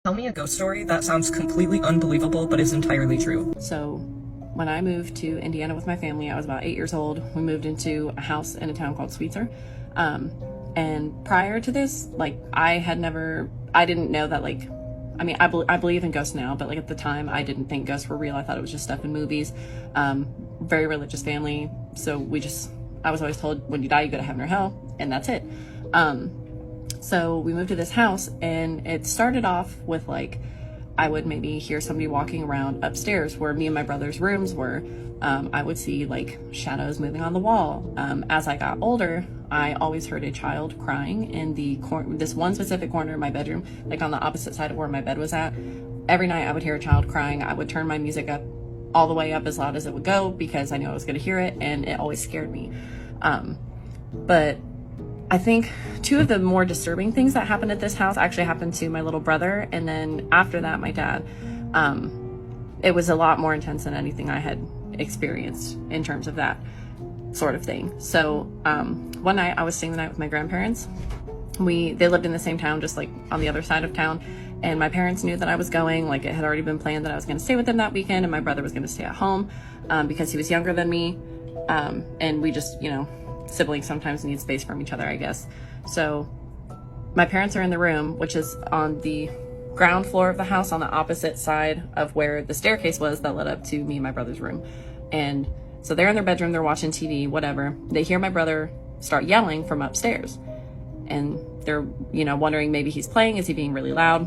Tell me a ghost story that sounds completely unbelievable but is entirely true. So when I moved to Indiana with my family, I was about 8 years old. We moved into a house in a town called Sweetser. And prior to this, like, I didn't know that, like, I believe in ghosts now, but like at the time I didn't think ghosts were real. I thought it was just stuff in movies. Very religious family. So I was always told when you die, you go to heaven or hell, and that's it. So we moved to this house, and it started off with, like, I would maybe hear somebody walking around upstairs where me and my brother's rooms were. I would see, like, shadows moving on the wall. As I got older, I always heard a child crying in this one specific corner of my bedroom, like on the opposite side of where my bed was at. Every night I would hear a child crying. I would turn my music up all the way up as loud as it would go because I knew I was going to hear it, and it always scared me. But I think two of the more disturbing things that happened at this house actually happened to my little brother, and then after that, my dad. It was a lot more intense than anything I had experienced in terms of that sort of thing. So one night I was staying the night with my grandparents. They lived in the same town, just like on the other side of town, and my parents knew that I was going. Like, it had already been planned that I was going to stay with them that weekend, and my brother was going to stay at home because he was younger than me, and we just, siblings sometimes need space from each other, I guess. So my parents are in the room, which is on the ground floor of the house on the opposite side of where the staircase was that led up to me and my brother's room. And so they're in their bedroom, they're watching TV, whatever. They hear my brother start yelling from upstairs, and they're, wondering maybe he's playing. Is he being really loud?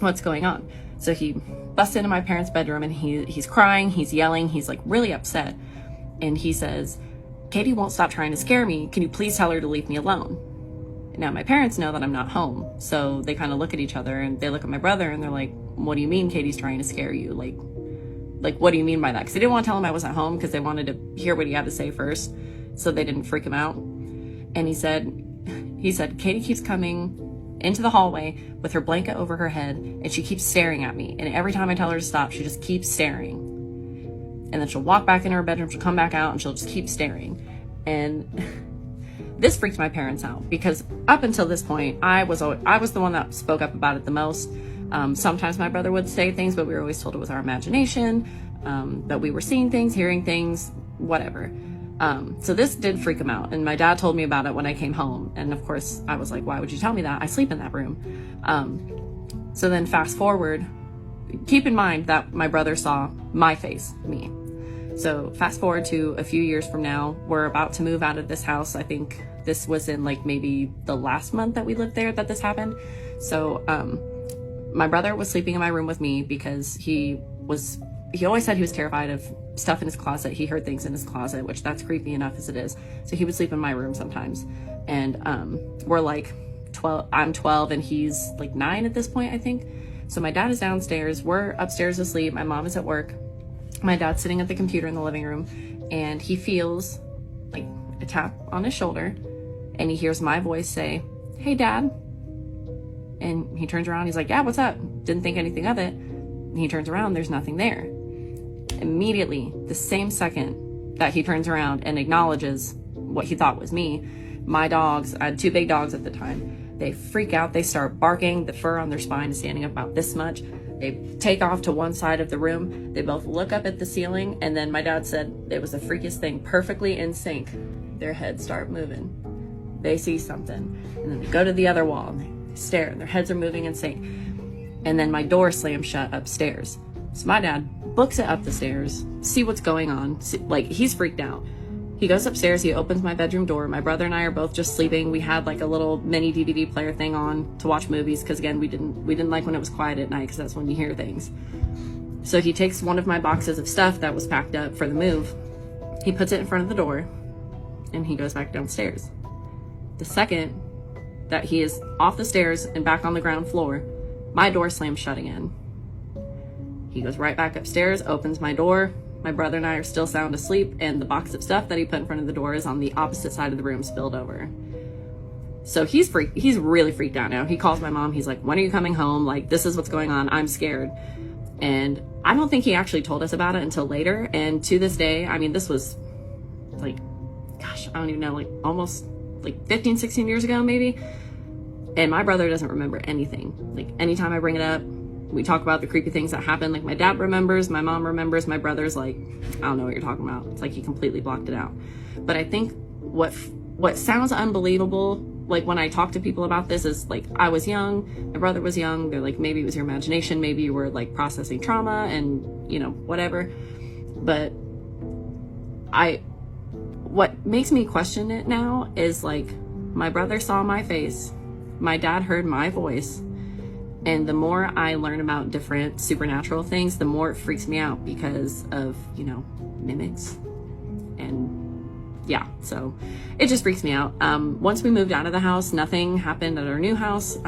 What's going on? So he busts into my parents' bedroom, and he's crying, he's yelling, he's like really upset. And he says, "Katie won't stop trying to scare me. Can you please tell her to leave me alone?" Now, my parents know that I'm not home, so they kind of look at each other, and they look at my brother, and they're like, "What do you mean Katie's trying to scare you? Like, what do you mean by that?" Because they didn't want to tell him I wasn't home because they wanted to hear what he had to say first, so they didn't freak him out. And he said, "Katie keeps coming into the hallway with her blanket over her head, and she keeps staring at me. And every time I tell her to stop, she just keeps staring. And then she'll walk back into her bedroom, she'll come back out, and she'll just keep staring." And this freaked my parents out because up until this point, I was the one that spoke up about it the most. Sometimes my brother would say things, but we were always told it was our imagination, that we were seeing things, hearing things, whatever. So this did freak him out, and my dad told me about it when I came home. And of course, I was like, "Why would you tell me that? I sleep in that room." So then fast forward, keep in mind that my brother saw my face, me. So fast forward to a few years from now, we're about to move out of this house. I think this was in like maybe the last month that we lived there that this happened. So my brother was sleeping in my room with me because he always said he was terrified of stuff in his closet. He heard things in his closet, which that's creepy enough as it is. So he would sleep in my room sometimes. And we're like 12, I'm 12 and he's like 9 at this point, I think. So my dad is downstairs, we're upstairs asleep, my mom is at work. My dad's sitting at the computer in the living room, and he feels like a tap on his shoulder, and he hears my voice say, "Hey, Dad." And he turns around, he's like, "Yeah, what's up?" Didn't think anything of it. And he turns around, there's nothing there. Immediately, the same second that he turns around and acknowledges what he thought was me, my dogs, I had 2 big dogs at the time, they freak out, they start barking, the fur on their spine is standing up about this much. They take off to one side of the room. They both look up at the ceiling, and then my dad said it was the freakiest thing, perfectly in sync. Their heads start moving. They see something, and then they go to the other wall, and they stare, and their heads are moving in sync. And then my door slams shut upstairs. So my dad books it up the stairs, see what's going on. Like, he's freaked out. He goes upstairs, he opens my bedroom door. My brother and I are both just sleeping. We had like a little mini DVD player thing on to watch movies because, again, we didn't like when it was quiet at night because that's when you hear things. So he takes one of my boxes of stuff that was packed up for the move. He puts it in front of the door, and he goes back downstairs. The second that he is off the stairs and back on the ground floor, my door slams shut again. He goes right back upstairs, opens my door. My brother and I are still sound asleep, and the box of stuff that he put in front of the door is on the opposite side of the room, spilled over. So he's really freaked out now. He calls my mom. He's like, "When are you coming home? Like, this is what's going on. I'm scared." And I don't think he actually told us about it until later. And to this day, I mean, this was like, gosh, I don't even know, like almost like 15, 16 years ago, maybe. And my brother doesn't remember anything. Like, anytime I bring it up, we talk about the creepy things that happen. Like my dad remembers, my mom remembers, my brother's like, I don't know what you're talking about. It's like he completely blocked it out. But I think what sounds unbelievable, like when I talk to people about this, is like, I was young, my brother was young, they're like, maybe it was your imagination, maybe you were like processing trauma and, you know, whatever. But what makes me question it now is like, my brother saw my face, my dad heard my voice, and the more I learn about different supernatural things, the more it freaks me out because of, you know, mimics. And yeah, so it just freaks me out. Once we moved out of the house, nothing happened at our new house.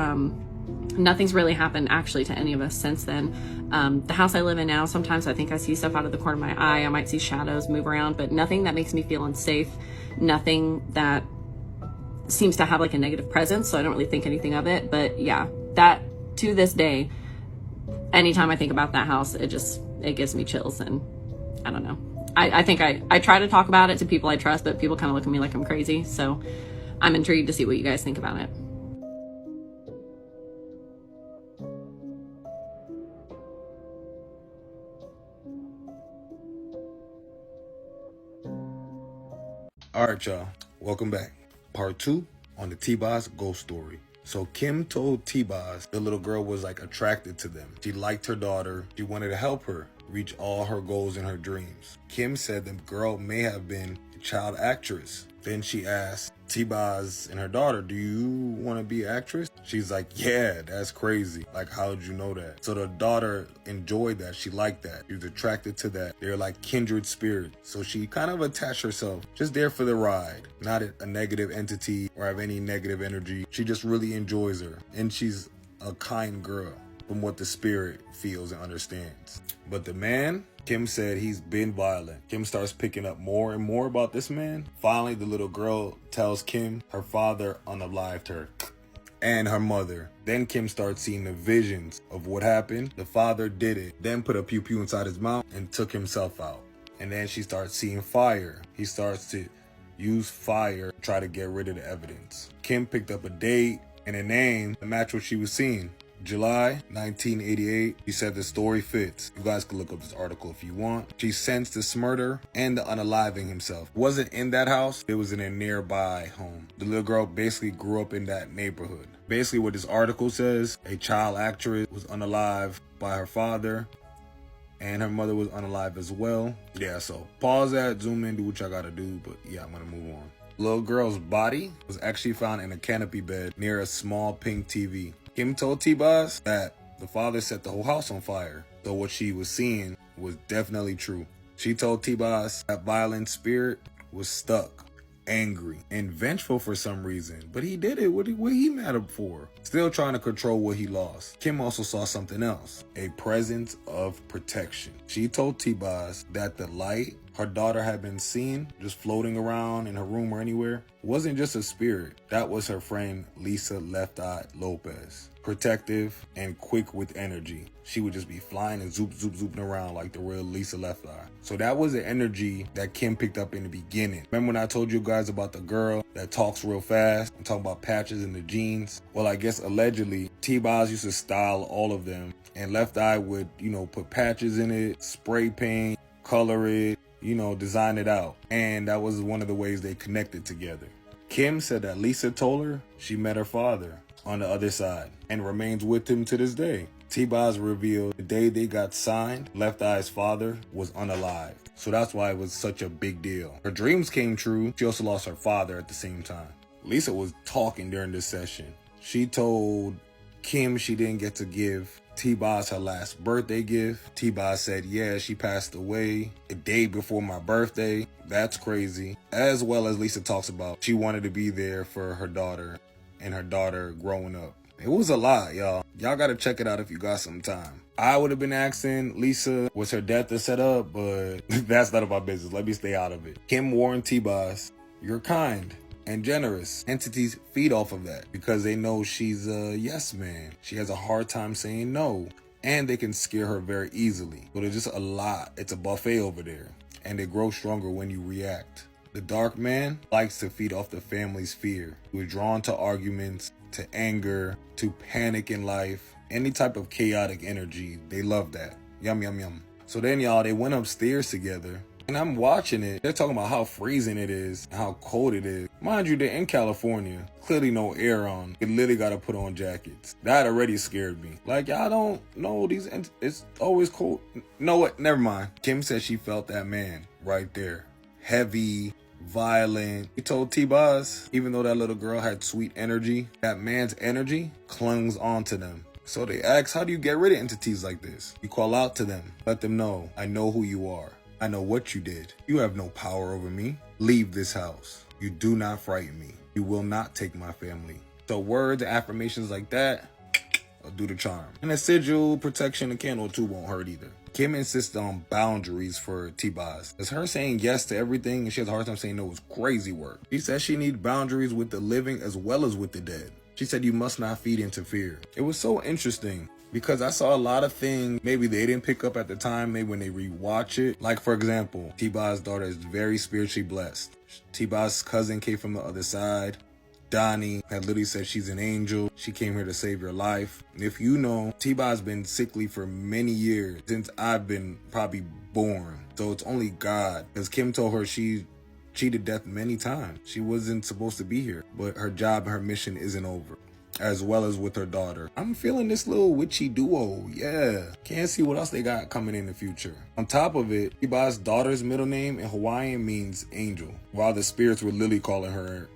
Nothing's really happened actually to any of us since then. The house I live in now, sometimes I think I see stuff out of the corner of my eye. I might see shadows move around, but nothing that makes me feel unsafe. Nothing that seems to have like a negative presence, so I don't really think anything of it. But yeah, that to this day, anytime I think about that house, it gives me chills. And I don't know. I think I try to talk about it to people I trust, but people kind of look at me like I'm crazy. So I'm intrigued to see what you guys think about it. All right, y'all. Welcome back. Part 2 on the T-Boz ghost story. So Kim told T-Boz the little girl was like attracted to them. She liked her daughter. She wanted to help her reach all her goals and her dreams. Kim said the girl may have been a child actress. Then she asked T-Boz and her daughter, do you want to be an actress? She's like, yeah, that's crazy. Like, how did you know that? So the daughter enjoyed that. She liked that. She was attracted to that. They're like kindred spirits. So she kind of attached herself, just there for the ride. Not a negative entity or have any negative energy. She just really enjoys her. And she's a kind girl from what the spirit feels and understands. But the man, Kim said he's been violent. Kim starts picking up more and more about this man. Finally, the little girl tells Kim her father unalived her and her mother. Then Kim starts seeing the visions of what happened. The father did it, then put a pew pew inside his mouth and took himself out. And then she starts seeing fire. He starts to use fire to try to get rid of the evidence. Kim picked up a date and a name to match what she was seeing. July 1988. She said the story fits. You guys can look up this article if you want. She sensed this murder and the unaliving himself. Wasn't in that house. It was in a nearby home. The little girl basically grew up in that neighborhood. Basically what this article says, a child actress was unalived by her father and her mother was unalive as well. Yeah, so pause that, zoom in, do what y'all gotta do, but yeah, I'm gonna move on. Little girl's body was actually found in a canopy bed near a small pink TV. Kim told T-Boz that the father set the whole house on fire, so what she was seeing was definitely true. She told T-Boz that violent spirit was stuck, angry, and vengeful for some reason, but he did it. What he mad up for? Still trying to control what he lost. Kim also saw something else, a presence of protection. She told T-Boz that the light her daughter had been seen just floating around in her room or anywhere wasn't just a spirit. That was her friend Lisa Left Eye Lopez. Protective and quick with energy. She would just be flying and zooping around like the real Lisa Left Eye. So that was the energy that Kim picked up in the beginning. Remember when I told you guys about the girl that talks real fast and talking about patches in the jeans? Well, I guess allegedly T-Boz used to style all of them, and Left Eye would, put patches in it, spray paint, color it, design it out. And that was one of the ways they connected together. Kim said that Lisa told her she met her father on the other side and remains with him to this day. T-Boz revealed the day they got signed, Left Eye's father was unalived. So that's why it was such a big deal. Her dreams came true. She also lost her father at the same time. Lisa was talking during this session. She told Kim she didn't get to give T-Boz her last birthday gift. T-Boz said, yeah, she passed away a day before my birthday. That's crazy. As well as Lisa talks about she wanted to be there for her daughter and her daughter growing up. It was a lot, y'all. Y'all gotta check it out if you got some time. I would have been asking Lisa, was her death a setup? But that's none of my business. Let me stay out of it. Kim warned T-Boz, you're kind and generous. Entities feed off of that because they know she's a yes man. She has a hard time saying no, and they can scare her very easily. So there's just a lot. It's a buffet over there, and they grow stronger when you react. The dark man likes to feed off the family's fear. We're drawn to arguments, to anger, to panic in life. Any type of chaotic energy, they love that. Yum, yum, yum. So then, y'all, they went upstairs together. And I'm watching it. They're talking about how freezing it is, how cold it is. Mind you, they're in California. Clearly no air on. They literally got to put on jackets. That already scared me. Like, y'all don't know these, it's always cold. Know what? Never mind. Kim said she felt that man right there. Heavy, violent. He told T-Boz, even though that little girl had sweet energy, that man's energy clungs onto them. So they asked, how do you get rid of entities like this? You call out to them. Let them know, I know who you are. I know what you did. You have no power over me. Leave this house. You do not frighten me. You will not take my family. So words and affirmations like that will do the charm. And a sigil, protection, a candle too won't hurt either. Kim insists on boundaries for T-Boz. As her saying yes to everything and she has a hard time saying no is crazy work. She says she needs boundaries with the living as well as with the dead. She said you must not feed into fear. It was so interesting because I saw a lot of things maybe they didn't pick up at the time, maybe when they rewatch it. Like, for example, T-Boz's daughter is very spiritually blessed. T-Boz's cousin came from the other side. Donnie had literally said she's an angel. She came here to save your life. And if you know, T-Boz's been sickly for many years, since I've been probably born. So it's only God. Because Kim told her she cheated death many times. She wasn't supposed to be here, but her job and her mission isn't over. As well as with her daughter. I'm feeling this little witchy duo, yeah. Can't see what else they got coming in the future. On top of it, T-Boz's daughter's middle name in Hawaiian means angel, while the spirits were literally calling her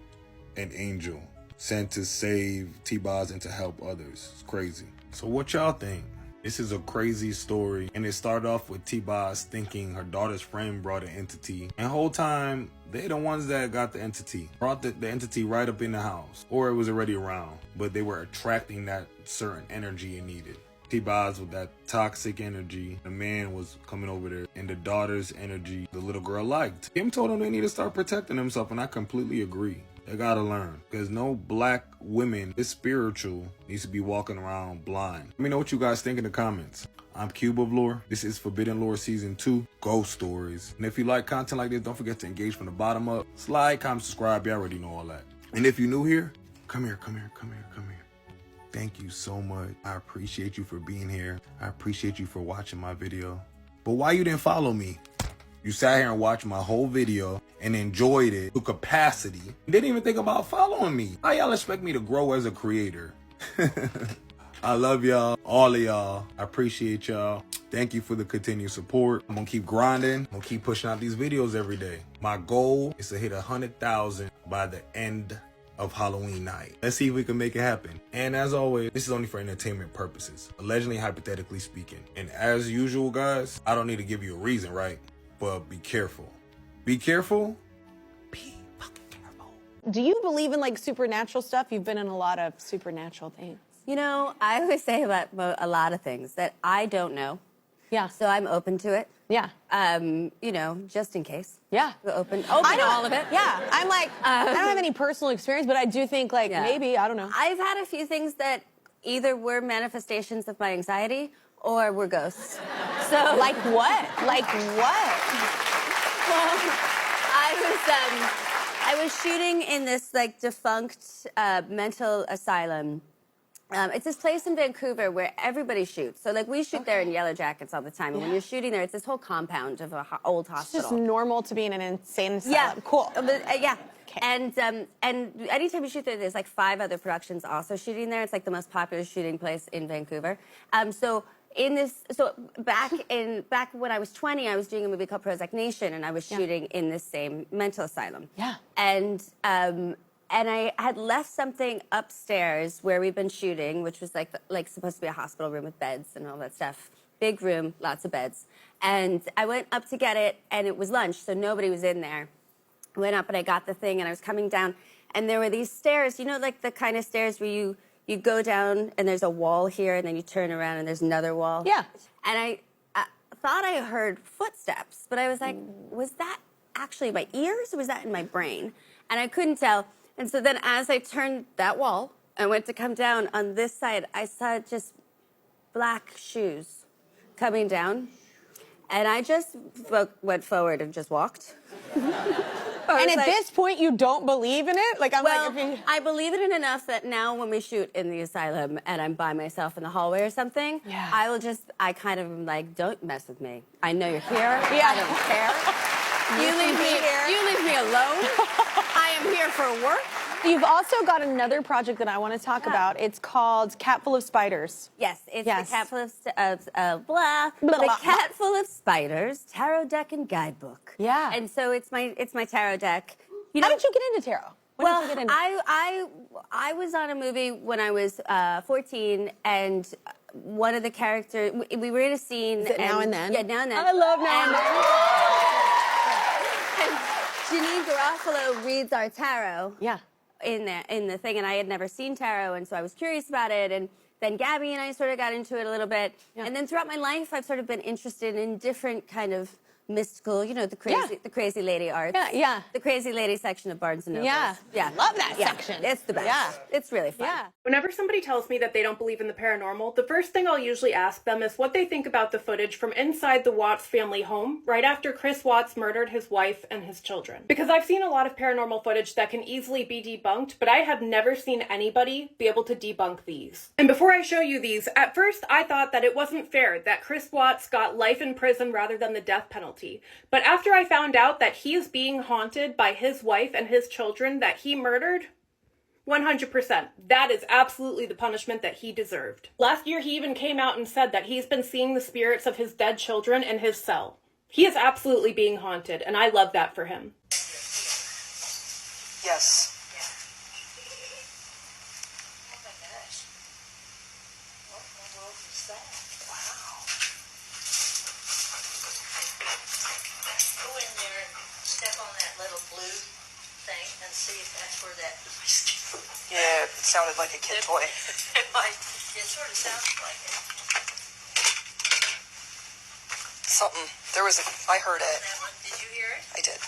an angel, sent to save T-Boz and to help others. It's crazy. So what y'all think? This is a crazy story, and it started off with T-Boz thinking her daughter's friend brought an entity, and the whole time they're the ones that got the entity, brought the entity right up in the house, or it was already around, but they were attracting that certain energy it needed. T-Boz with that toxic energy, the man was coming over there, and the daughter's energy the little girl liked. Kim told them they need to start protecting themselves, and I completely agree. They gotta learn, because no black women, this spiritual, needs to be walking around blind. Let me know what you guys think in the comments. I'm Cube of Lore. This is Forbidden Lore Season 2, Ghost Stories. And if you like content like this, don't forget to engage from the bottom up. Slide, comment, subscribe. You already know all that. And if you're new here, come here. Thank you so much. I appreciate you for being here. I appreciate you for watching my video. But why you didn't follow me? You sat here and watched my whole video and enjoyed it to capacity. Didn't even think about following me. How y'all expect me to grow as a creator? I love y'all, all of y'all. I appreciate y'all. Thank you for the continued support. I'm gonna keep grinding. I'm gonna keep pushing out these videos every day. My goal is to hit 100,000 by the end of Halloween night. Let's see if we can make it happen. And as always, this is only for entertainment purposes, allegedly, hypothetically speaking. And as usual, guys, I don't need to give you a reason, right? But be careful. Be careful. Be fucking careful. Do you believe in like supernatural stuff? You've been in a lot of supernatural things. You know, I always say about a lot of things that I don't know. Yeah. So I'm open to it. Yeah. You know, just in case. Yeah. Open to all of it. Yeah. I'm like, I don't have any personal experience, but I do think like maybe, I don't know. I've had a few things that either were manifestations of my anxiety or were ghosts. So like what? Like what? Well, I was shooting in this like defunct mental asylum. It's this place in Vancouver where everybody shoots. So like we shoot there in yellow jackets all the time. And when you're shooting there, it's this whole compound of an old hospital. It's just normal to be in an insane asylum. Yeah, Cool. Yeah. Okay. And anytime you shoot there, there's like 5 other productions also shooting there. It's like the most popular shooting place in Vancouver. So back when I was 20, I was doing a movie called Prozac Nation, and I was shooting in this same mental asylum. Yeah. And I had left something upstairs where we'd been shooting, which was like supposed to be a hospital room with beds and all that stuff. Big room, lots of beds. And I went up to get it, and it was lunch, so nobody was in there. I went up and I got the thing, and I was coming down, and there were these stairs, you know, like the kind of stairs where you go down and there's a wall here, and then you turn around and there's another wall. Yeah. And I thought I heard footsteps, but I was like, was that actually my ears or was that in my brain? And I couldn't tell. And so then as I turned that wall and went to come down on this side, I saw just black shoes coming down. And I just went forward and just walked. And at this point, you don't believe in it? Like, I'm well, like, if you... I believe in it enough that now when we shoot in the asylum and I'm by myself in the hallway or something, I kind of am like, don't mess with me. I know you're here. I don't care. You leave me alone. I am here for work. You've also got another project that I want to talk about. It's called Cat Full of Spiders. Yes, it's the Cat Full of the Cat Full of Spiders Tarot Deck and Guidebook. Yeah. And so it's my tarot deck. You know, How did you get into tarot? Well, I was on a movie when I was 14, and one of the characters, we were in a scene. Is it Now and Then? Yeah, Now and Then. I love Now and Then. And Janine Garofalo reads our tarot. Yeah. In the thing, and I had never seen tarot, and so I was curious about it, and then Gabby and I sort of got into it a little bit, and then throughout my life, I've sort of been interested in different kind of mystical, you know, the crazy lady arts. The crazy lady section of Barnes & Noble. Yeah. Love that section. It's the best. Yeah. It's really fun. Yeah. Whenever somebody tells me that they don't believe in the paranormal, the first thing I'll usually ask them is what they think about the footage from inside the Watts family home right after Chris Watts murdered his wife and his children. Because I've seen a lot of paranormal footage that can easily be debunked, but I have never seen anybody be able to debunk these. And before I show you these, at first I thought that it wasn't fair that Chris Watts got life in prison rather than the death penalty. But after I found out that he is being haunted by his wife and his children that he murdered, 100%. That is absolutely the punishment that he deserved. Last year, he even came out and said that he's been seeing the spirits of his dead children in his cell. He is absolutely being haunted, and I love that for him. Yes. Oh my gosh. What in the world is that? Wow. Go in there and step on that little blue thing and see if that's where that device came from. Yeah, it sounded like a kid toy. It sort of sounds like it. Something. I heard it. That one, did you hear it? I did.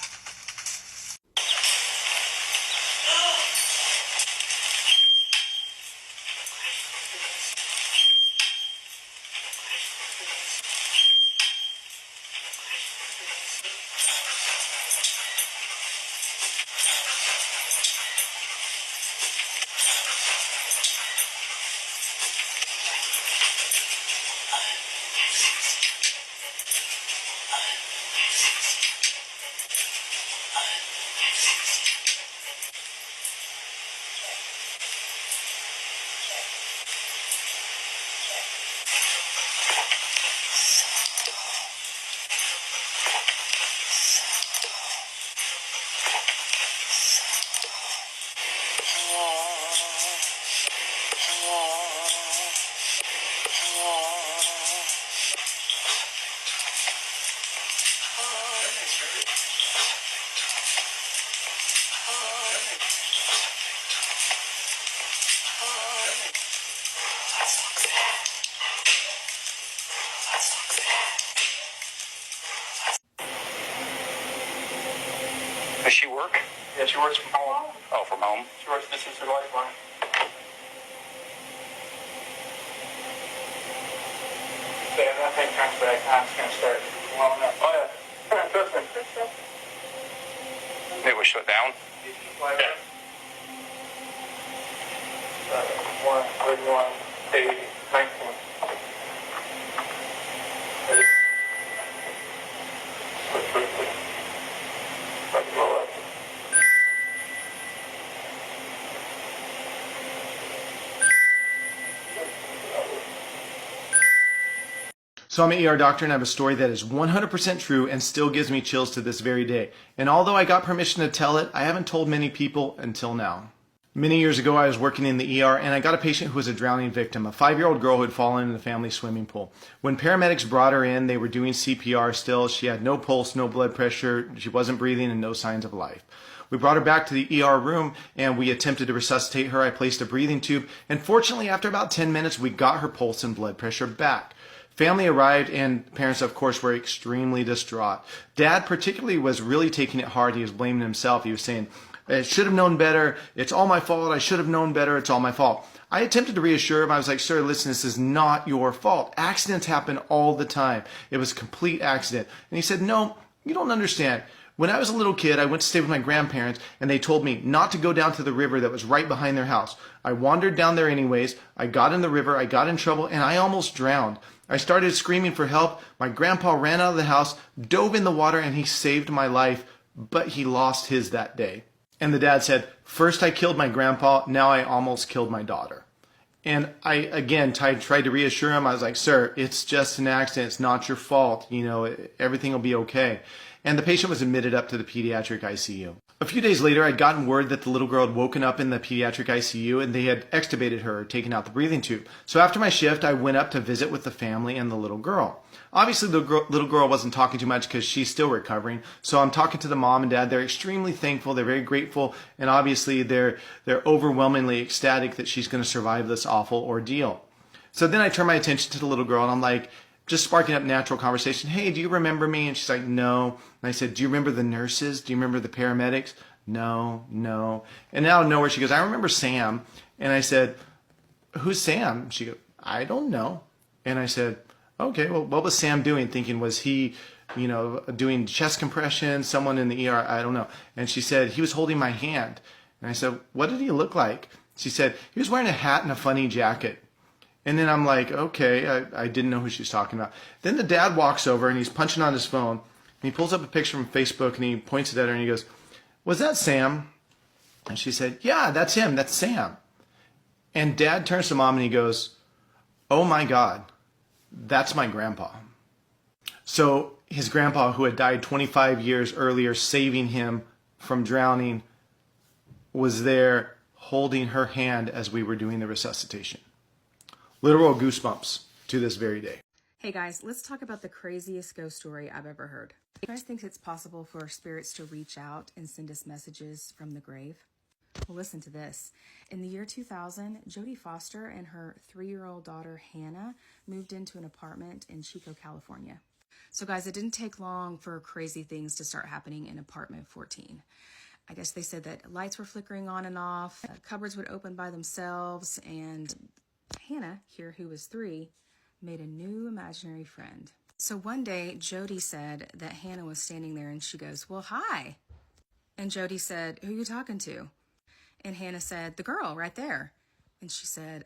Does she work? Yeah, she works from home. Oh, from home? She works this is her lifeline. So if that thing comes back, I'm just going to start blowing up. Oh, yeah. Trust me. It was shut down? Yeah. 1, 31, 80, 19. So I'm an ER doctor and I have a story that is 100% true and still gives me chills to this very day. And although I got permission to tell it, I haven't told many people until now. Many years ago, I was working in the ER and I got a patient who was a drowning victim, a 5-year-old girl who had fallen in the family swimming pool. When paramedics brought her in, they were doing CPR still. She had no pulse, no blood pressure, she wasn't breathing, and no signs of life. We brought her back to the ER room and we attempted to resuscitate her. I placed a breathing tube, and fortunately, after about 10 minutes, we got her pulse and blood pressure back. Family arrived and parents, of course, were extremely distraught. Dad particularly was really taking it hard. He was blaming himself. He was saying, I should have known better. It's all my fault. I should have known better. It's all my fault. I attempted to reassure him. I was like, sir, listen, this is not your fault. Accidents happen all the time. It was a complete accident. And he said, no, you don't understand. When I was a little kid, I went to stay with my grandparents, and they told me not to go down to the river that was right behind their house. I wandered down there anyways. I got in the river, I got in trouble, and I almost drowned. I started screaming for help. My grandpa ran out of the house, dove in the water, and he saved my life, but he lost his that day. And the dad said, first I killed my grandpa, now I almost killed my daughter. And I, again, tried to reassure him. I was like, sir, it's just an accident. It's not your fault. You know, everything will be okay. And the patient was admitted up to the pediatric ICU. A few days later, I'd gotten word that the little girl had woken up in the pediatric ICU and they had extubated her, taken out the breathing tube. So after my shift, I went up to visit with the family and the little girl. Obviously, the little girl wasn't talking too much because she's still recovering. So I'm talking to the mom and dad. They're extremely thankful. They're very grateful. And obviously, they're overwhelmingly ecstatic that she's going to survive this awful ordeal. So then I turn my attention to the little girl and I'm like, just sparking up natural conversation. Hey, do you remember me? And she's like, no. And I said, do you remember the nurses? Do you remember the paramedics? No. And out of nowhere, she goes, I remember Sam. And I said, who's Sam? She goes, I don't know. And I said, okay, well, what was Sam doing? Thinking, was he, doing chest compression, someone in the ER? I don't know. And she said, he was holding my hand. And I said, what did he look like? She said, he was wearing a hat and a funny jacket. And then I'm like, okay, I didn't know who she was talking about. Then the dad walks over and he's punching on his phone. And he pulls up a picture from Facebook and he points it at her and he goes, was that Sam? And she said, yeah, that's him. That's Sam. And dad turns to mom and he goes, oh my God, that's my grandpa. So his grandpa, who had died 25 years earlier, saving him from drowning, was there holding her hand as we were doing the resuscitation. Literal goosebumps to this very day. Hey guys, let's talk about the craziest ghost story I've ever heard. You guys think it's possible for spirits to reach out and send us messages from the grave? Well, listen to this. In the year 2000, Jodie Foster and her 3-year-old daughter Hannah moved into an apartment in Chico, California. So guys, it didn't take long for crazy things to start happening in apartment 14. I guess they said that lights were flickering on and off, cupboards would open by themselves, and Hannah, here who was 3, made a new imaginary friend. So one day, Jodie said that Hannah was standing there and she goes, well, hi. And Jodie said, who are you talking to? And Hannah said, the girl right there. And she said,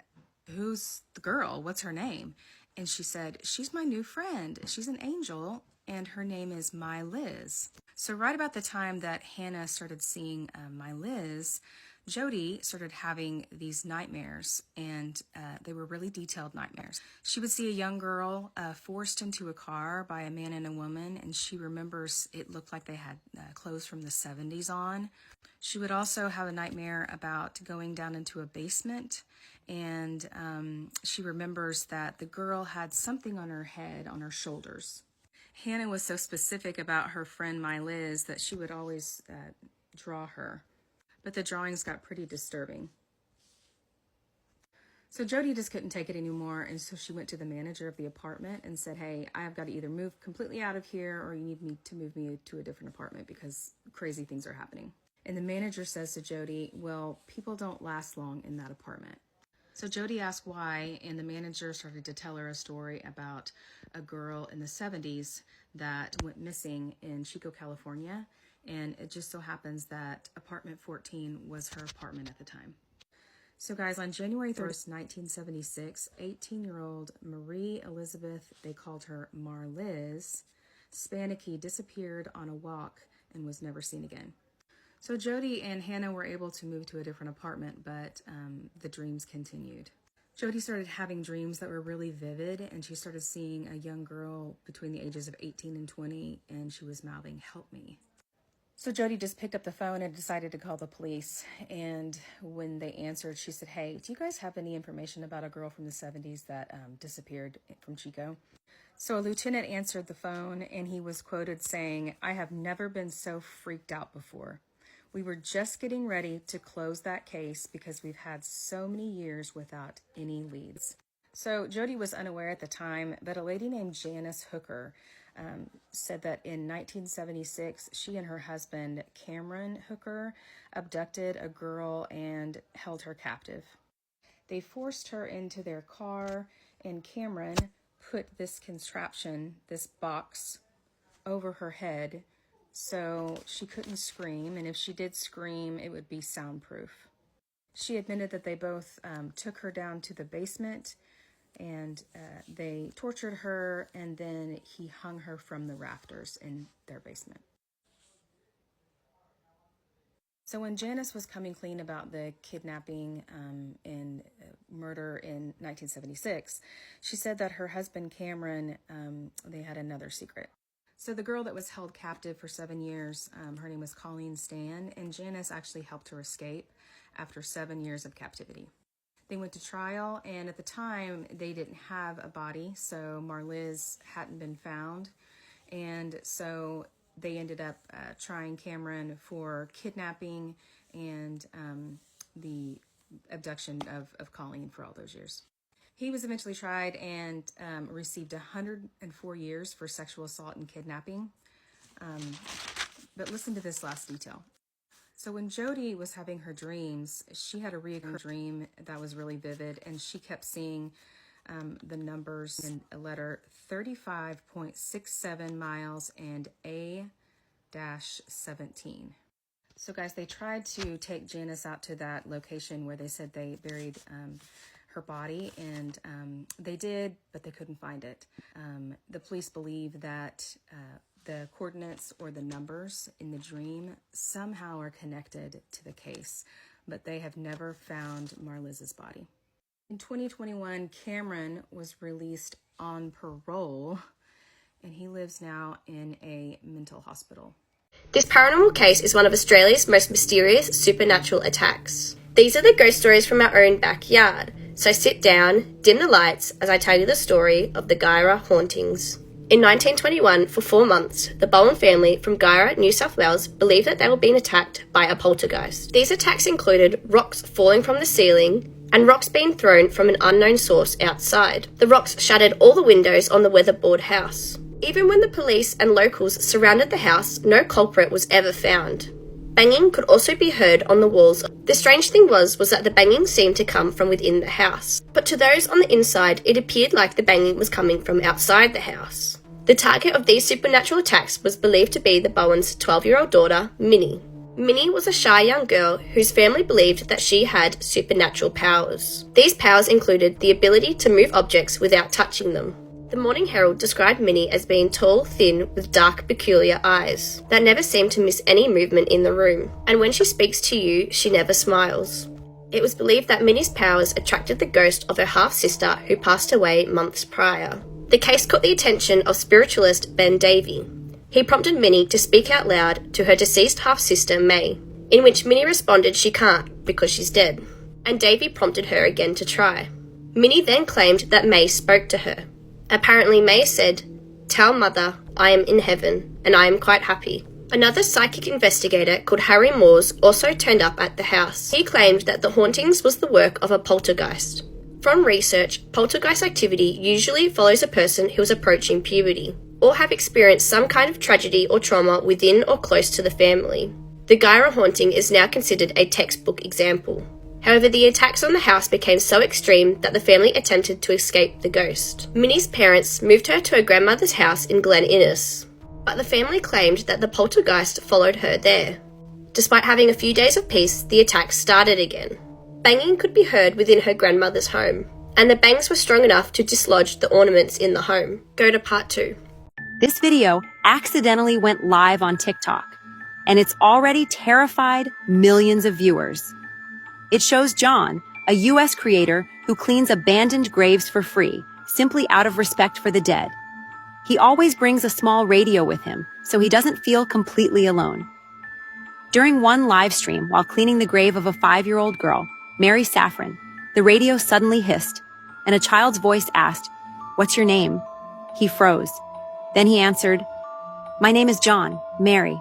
who's the girl? What's her name? And she said, she's my new friend. She's an angel and her name is My Liz. So right about the time that Hannah started seeing My Liz, Jodie started having these nightmares, and they were really detailed nightmares. She would see a young girl forced into a car by a man and a woman, and she remembers it looked like they had clothes from the 70s on. She would also have a nightmare about going down into a basement, and she remembers that the girl had something on her head, on her shoulders. Hannah was so specific about her friend My Liz that she would always draw her. But the drawings got pretty disturbing. So Jodie just couldn't take it anymore, and so she went to the manager of the apartment and said, hey, I've got to either move completely out of here or you need me to move me to a different apartment because crazy things are happening. And the manager says to Jodie, well, people don't last long in that apartment. So Jodie asked why, and the manager started to tell her a story about a girl in the 70s that went missing in Chico, California. And it just so happens that apartment 14 was her apartment at the time. So guys, on January 1st, 1976, 18-year-old Marie Elizabeth, they called her Marliz, Spanicky, disappeared on a walk and was never seen again. So Jodie and Hannah were able to move to a different apartment, but the dreams continued. Jodie started having dreams that were really vivid, and she started seeing a young girl between the ages of 18 and 20, and she was mouthing, help me. So Jodie just picked up the phone and decided to call the police. And when they answered, she said, hey, do you guys have any information about a girl from the 70s that disappeared from Chico? So a lieutenant answered the phone, and he was quoted saying, I have never been so freaked out before. We were just getting ready to close that case because we've had so many years without any leads. So Jodie was unaware at the time, but a lady named Janice Hooker said that in 1976, she and her husband, Cameron Hooker, abducted a girl and held her captive. They forced her into their car, and Cameron put this contraption, this box, over her head so she couldn't scream, and if she did scream, it would be soundproof. She admitted that they both took her down to the basement, and they tortured her, and then he hung her from the rafters in their basement. So when Janice was coming clean about the kidnapping and murder in 1976, she said that her husband Cameron, they had another secret. So the girl that was held captive for 7 years, her name was Colleen Stan, and Janice actually helped her escape after 7 years of captivity. They went to trial, and at the time, they didn't have a body, so Marliz hadn't been found, and so they ended up trying Cameron for kidnapping and the abduction of Colleen for all those years. He was eventually tried and received 104 years for sexual assault and kidnapping. But listen to this last detail. So when Jody was having her dreams, she had a recurring dream that was really vivid, and she kept seeing the numbers in a letter 35.67 miles and A-17. So guys, they tried to take Janice out to that location where they said they buried her body, and they did, but they couldn't find it. The police believe that the coordinates or the numbers in the dream somehow are connected to the case, but they have never found Marliz's body. In 2021, Cameron was released on parole, and he lives now in a mental hospital. This paranormal case is one of Australia's most mysterious supernatural attacks. These are the ghost stories from our own backyard, so sit down, dim the lights as I tell you the story of the Guyra hauntings. In 1921, for 4 months, the Bowen family from Guyra, New South Wales, believed that they were being attacked by a poltergeist. These attacks included rocks falling from the ceiling and rocks being thrown from an unknown source outside. The rocks shattered all the windows on the weatherboard house. Even when the police and locals surrounded the house, no culprit was ever found. Banging could also be heard on the walls. The strange thing was that the banging seemed to come from within the house. But to those on the inside, it appeared like the banging was coming from outside the house. The target of these supernatural attacks was believed to be the Bowens' 12-year-old daughter, Minnie. Minnie was a shy young girl whose family believed that she had supernatural powers. These powers included the ability to move objects without touching them. The Morning Herald described Minnie as being tall, thin, with dark, peculiar eyes that never seemed to miss any movement in the room. And when she speaks to you, she never smiles. It was believed that Minnie's powers attracted the ghost of her half-sister who passed away months prior. The case caught the attention of spiritualist Ben Davey. He prompted Minnie to speak out loud to her deceased half-sister May, in which Minnie responded she can't because she's dead, and Davey prompted her again to try. Minnie then claimed that May spoke to her. Apparently May said, "Tell Mother I am in heaven and I am quite happy." Another psychic investigator called Harry Moores also turned up at the house. He claimed that the hauntings was the work of a poltergeist. From research, poltergeist activity usually follows a person who is approaching puberty or have experienced some kind of tragedy or trauma within or close to the family. The Guyra haunting is now considered a textbook example. However, the attacks on the house became so extreme that the family attempted to escape the ghost. Minnie's parents moved her to her grandmother's house in Glen Innes, but the family claimed that the poltergeist followed her there. Despite having a few days of peace, the attacks started again. Banging could be heard within her grandmother's home, and the bangs were strong enough to dislodge the ornaments in the home. Go to part 2. This video accidentally went live on TikTok, and it's already terrified millions of viewers. It shows John, a US creator who cleans abandoned graves for free, simply out of respect for the dead. He always brings a small radio with him, so he doesn't feel completely alone. During one live stream while cleaning the grave of a 5-year-old girl, Mary Saffron, the radio suddenly hissed, and a child's voice asked, "What's your name?" He froze. Then he answered, "My name is John, Mary."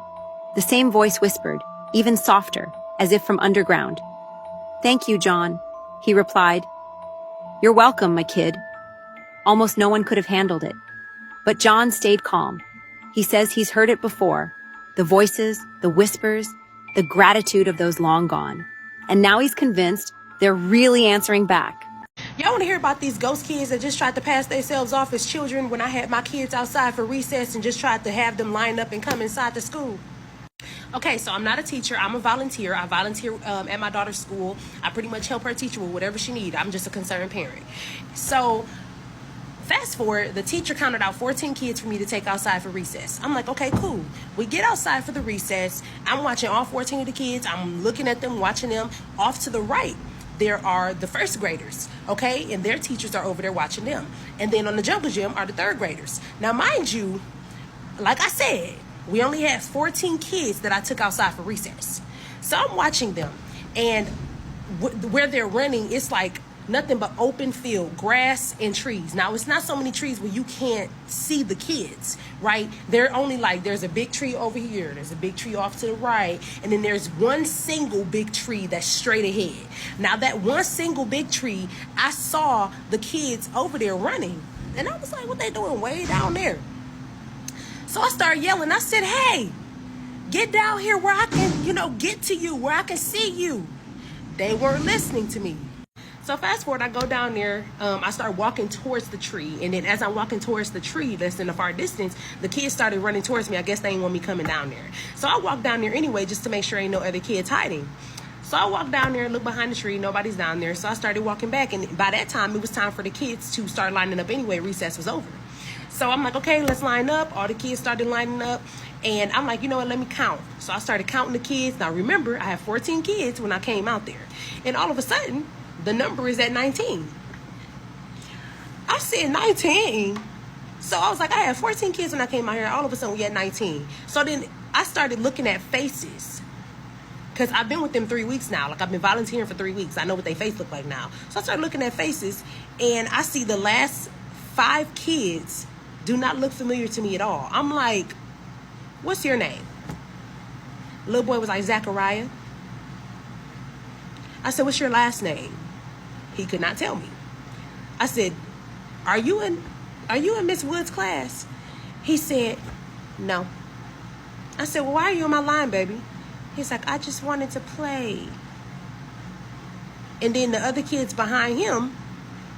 The same voice whispered, even softer, as if from underground. "Thank you, John," he replied. "You're welcome, my kid." Almost no one could have handled it. But John stayed calm. He says he's heard it before. The voices, the whispers, the gratitude of those long gone. And now he's convinced they're really answering back. Y'all want to hear about these ghost kids that just tried to pass themselves off as children when I had my kids outside for recess and just tried to have them line up and come inside the school? Okay, so I'm not a teacher. I'm a volunteer. I volunteer at my daughter's school. I pretty much help her teacher with whatever she needs. I'm just a concerned parent. So fast forward, the teacher counted out 14 kids for me to take outside for recess. I'm like, okay, cool. We get outside for the recess. I'm watching all 14 of the kids. I'm looking at them, watching them. Off to the right, there are the first graders, okay? And their teachers are over there watching them. And then on the jungle gym are the third graders. Now, mind you, like I said, we only had 14 kids that I took outside for recess. So I'm watching them. And where they're running, it's like nothing but open field, grass and trees. Now, it's not so many trees where you can't see the kids, right? They're only like, there's a big tree over here. There's a big tree off to the right. And then there's one single big tree that's straight ahead. Now, that one single big tree, I saw the kids over there running. And I was like, what they doing way down there? So I started yelling. I said, hey, get down here where I can, get to you, where I can see you. They weren't listening to me. So fast forward, I go down there. I start walking towards the tree. And then as I'm walking towards the tree that's in the far distance, the kids started running towards me. I guess they didn't want me coming down there. So I walked down there anyway just to make sure ain't no other kids hiding. So I walked down there, look behind the tree, nobody's down there. So I started walking back. And by that time, it was time for the kids to start lining up anyway. Recess was over. So I'm like, okay, let's line up. All the kids started lining up. And I'm like, you know what, let me count. So I started counting the kids. Now remember, I had 14 kids when I came out there. And all of a sudden, the number is at 19. I said 19. So I was like, I had 14 kids when I came out here. All of a sudden, we had 19. So then I started looking at faces. Because I've been with them 3 weeks now. Like, I've been volunteering for 3 weeks. I know what their face look like now. So I started looking at faces. And I see the last 5 kids do not look familiar to me at all. I'm like, what's your name? Little boy was like, Zachariah. I said, what's your last name? He could not tell me. I said, are you in Miss Wood's class? He said, no. I said, well, why are you on my line, baby? He's like, I just wanted to play. And then the other kids behind him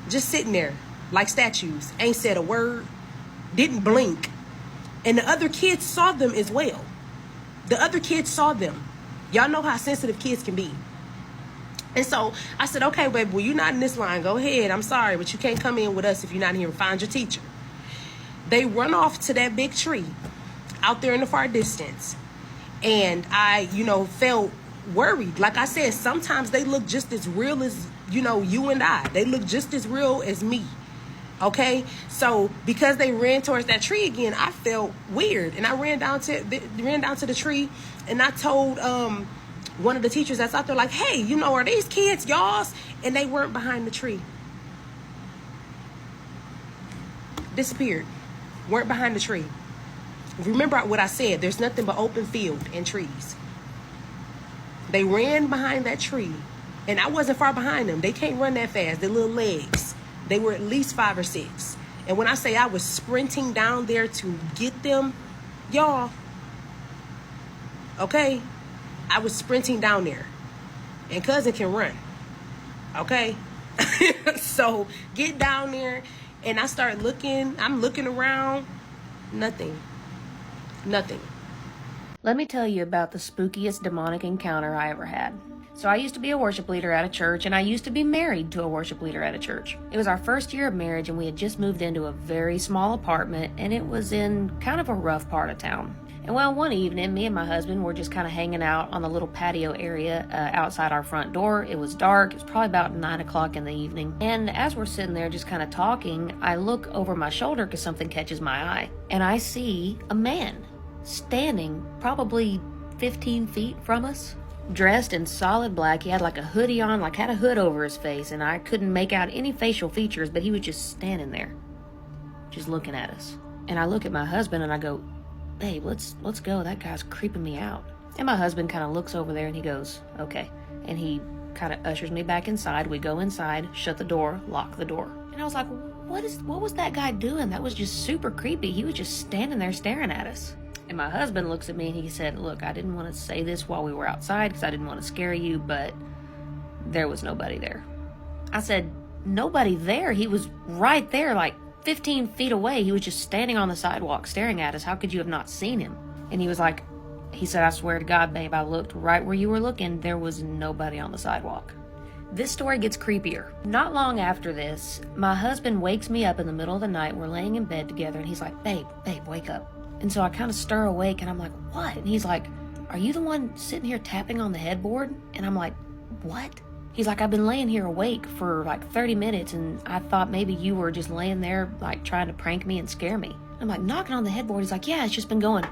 just sitting there like statues, ain't said a word, didn't blink. And the other kids saw them as well. The other kids saw them. Y'all know how sensitive kids can be. And so I said, okay, baby, well, you're not in this line. Go ahead. I'm sorry, but you can't come in with us if you're not here. Find your teacher. They run off to that big tree out there in the far distance. And I, felt worried. Like I said, sometimes they look just as real as, you and I. They look just as real as me. Okay, so because they ran towards that tree again, I felt weird, and I ran down to the tree, and I told one of the teachers that's out there, like, hey, are these kids y'all's? And they weren't behind the tree. Disappeared. Weren't behind the tree. Remember what I said? There's nothing but open field and trees. They ran behind that tree, and I wasn't far behind them. They can't run that fast. Their little legs. They were at least 5 or 6. And when I say I was sprinting down there to get them, y'all, okay, I was sprinting down there. And cousin can run, okay? So get down there, and I start looking. I'm looking around. Nothing. Let me tell you about the spookiest demonic encounter I ever had. So I used to be a worship leader at a church, and I used to be married to a worship leader at a church. It was our first year of marriage, and we had just moved into a very small apartment, and it was in kind of a rough part of town. And well, one evening, me and my husband were just kind of hanging out on the little patio area outside our front door. It was dark. It was probably about 9 o'clock in the evening. And as we're sitting there just kind of talking, I look over my shoulder because something catches my eye. And I see a man standing probably 15 feet from us. Dressed in solid black. He had like a hoodie on, like had a hood over his face, and I couldn't make out any facial features, but he was just standing there, just looking at us. And I look at my husband and I go, babe, let's go. That guy's creeping me out. And my husband kind of looks over there and he goes, okay. And he kind of ushers me back inside. We go inside, shut the door, lock the door. And I was like, what was that guy doing? That was just super creepy. He was just standing there staring at us. And my husband looks at me and he said, look, I didn't want to say this while we were outside because I didn't want to scare you, but there was nobody there. I said, nobody there. He was right there, like 15 feet away. He was just standing on the sidewalk staring at us. How could you have not seen him? And he said, I swear to God, babe, I looked right where you were looking. There was nobody on the sidewalk. This story gets creepier. Not long after this, my husband wakes me up in the middle of the night. We're laying in bed together, and he's like, babe, wake up. And so I kind of stir awake, and I'm like, what? And he's like, are you the one sitting here tapping on the headboard? And I'm like, what? He's like, I've been laying here awake for like 30 minutes, and I thought maybe you were just laying there like trying to prank me and scare me. I'm like, knocking on the headboard. He's like, yeah, it's just been going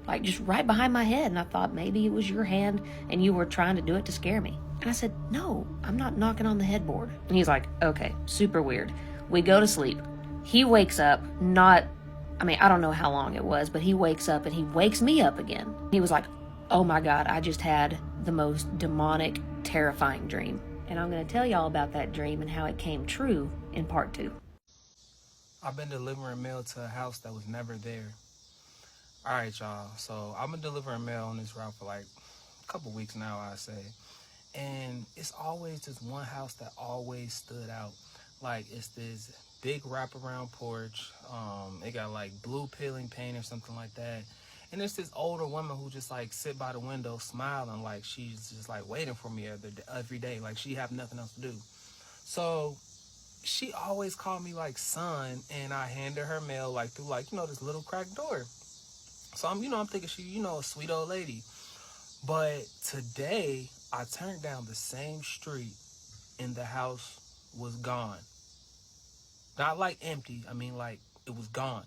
like just right behind my head, and I thought maybe it was your hand and you were trying to do it to scare me. And I said, no, I'm not knocking on the headboard. And he's like, okay, super weird. We go to sleep. He wakes up, I don't know how long it was, but he wakes up and he wakes me up again. He was like, oh my God, I just had the most demonic, terrifying dream. And I'm going to tell y'all about that dream and how it came true in part 2. I've been delivering mail to a house that was never there. All right, y'all. So I've been delivering mail on this route for like a couple weeks now, I say. And it's always this one house that always stood out. Like, it's this big wraparound porch. It got like blue peeling paint or something like that. And it's this older woman who just like sit by the window smiling like she's just like waiting for me every day. Like she have nothing else to do. So she always called me like son, and I handed her mail like through like, this little cracked door. So I'm thinking she, a sweet old lady. But today I turned down the same street and the house was gone. Not like empty. I mean, like it was gone.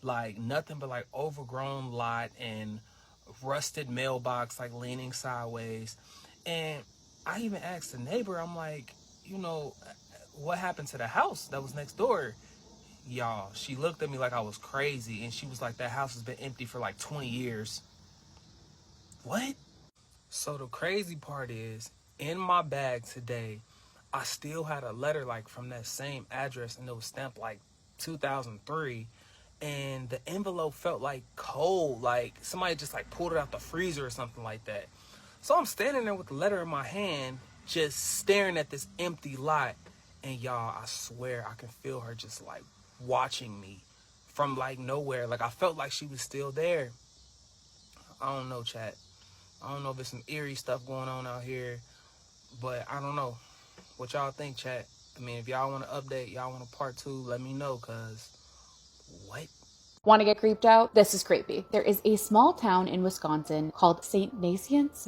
Like nothing but like overgrown lot and rusted mailbox, like leaning sideways. And I even asked the neighbor, I'm like, what happened to the house that was next door? Y'all, she looked at me like I was crazy, and she was like, that house has been empty for like 20 years. What? So the crazy part is, in my bag today, I still had a letter like from that same address, and it was stamped like 2003, and the envelope felt like cold, like somebody just like pulled it out the freezer or something like that. So I'm standing there with the letter in my hand, just staring at this empty lot, and y'all, I swear I can feel her just like watching me from like nowhere. Like I felt like she was still there. I don't know, chat. I don't know if there's some eerie stuff going on out here, but I don't know. What y'all think, chat? I mean, if y'all want to update, y'all want a part 2, let me know, cause what? Want to get creeped out? This is creepy. There is a small town in Wisconsin called St. Nacience.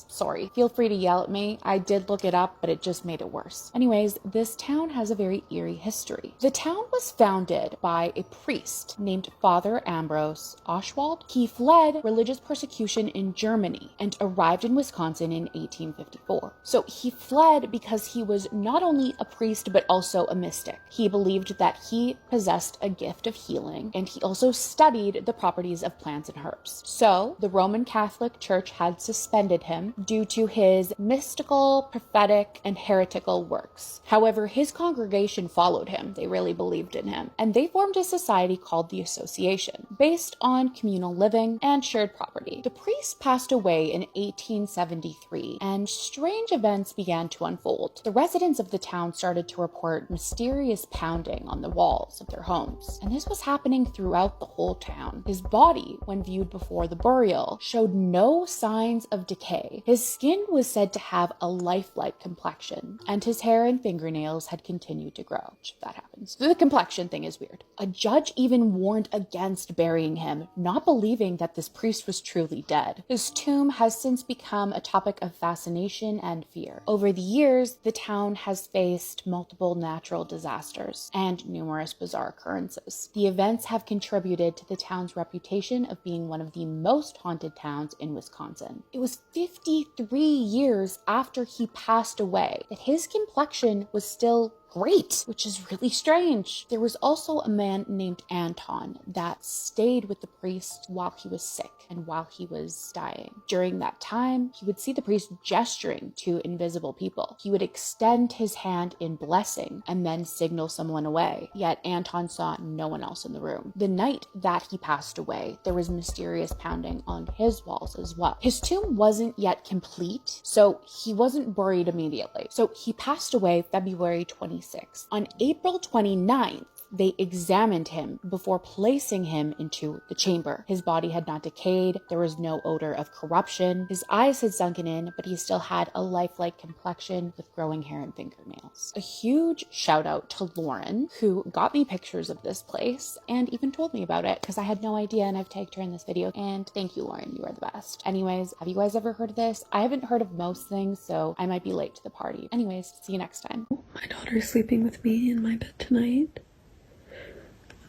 Sorry, feel free to yell at me. I did look it up, but it just made it worse. Anyways, this town has a very eerie history. The town was founded by a priest named Father Ambrose Oswald. He fled religious persecution in Germany and arrived in Wisconsin in 1854. So he fled because he was not only a priest, but also a mystic. He believed that he possessed a gift of healing, and he also studied the properties of plants and herbs. So the Roman Catholic Church had suspended him due to his mystical, prophetic, and heretical works. However, his congregation followed him. They really believed in him. And they formed a society called the Association, based on communal living and shared property. The priest passed away in 1873, and strange events began to unfold. The residents of the town started to report mysterious pounding on the walls of their homes. And this was happening throughout the whole town. His body, when viewed before the burial, showed no signs of decay. His skin was said to have a lifelike complexion, and his hair and fingernails had continued to grow, which that happens. The complexion thing is weird. A judge even warned against burying him, not believing that this priest was truly dead. His tomb has since become a topic of fascination and fear. Over the years, the town has faced multiple natural disasters and numerous bizarre occurrences. The events have contributed to the town's reputation of being one of the most haunted towns in Wisconsin. It was 53 years after he passed away that his complexion was still great, which is really strange. There was also a man named Anton that stayed with the priest while he was sick and while he was dying. During that time, he would see the priest gesturing to invisible people. He would extend his hand in blessing and then signal someone away. Yet Anton saw no one else in the room. The night that he passed away, there was mysterious pounding on his walls as well. His tomb wasn't yet complete, so he wasn't buried immediately. So he passed away February 26th. On April 29th, they examined him before placing him into the chamber. His body had not decayed. There was no odor of corruption. His eyes had sunken in, but he still had a lifelike complexion with growing hair and fingernails. A huge shout out to Lauren, who got me pictures of this place and even told me about it because I had no idea, and I've tagged her in this video. And thank you, Lauren. You are the best. Anyways, have you guys ever heard of this? I haven't heard of most things, so I might be late to the party. Anyways, see you next time. My daughter's sleeping with me in my bed tonight.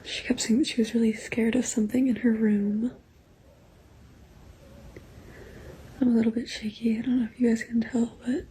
She kept saying that she was really scared of something in her room. I'm a little bit shaky. I don't know if you guys can tell, but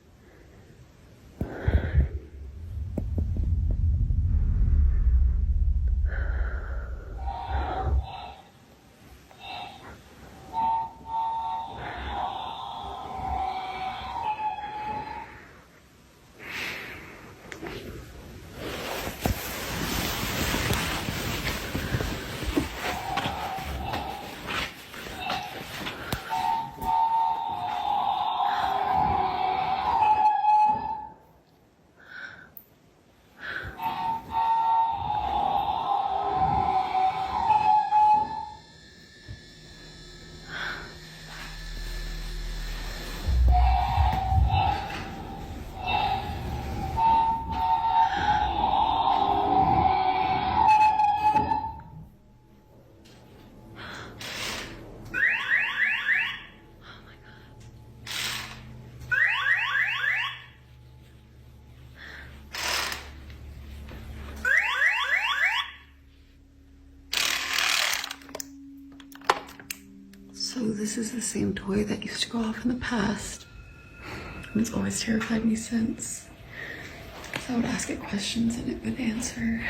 so this is the same toy that used to go off in the past, and it's always terrified me since. So I would ask it questions and it would answer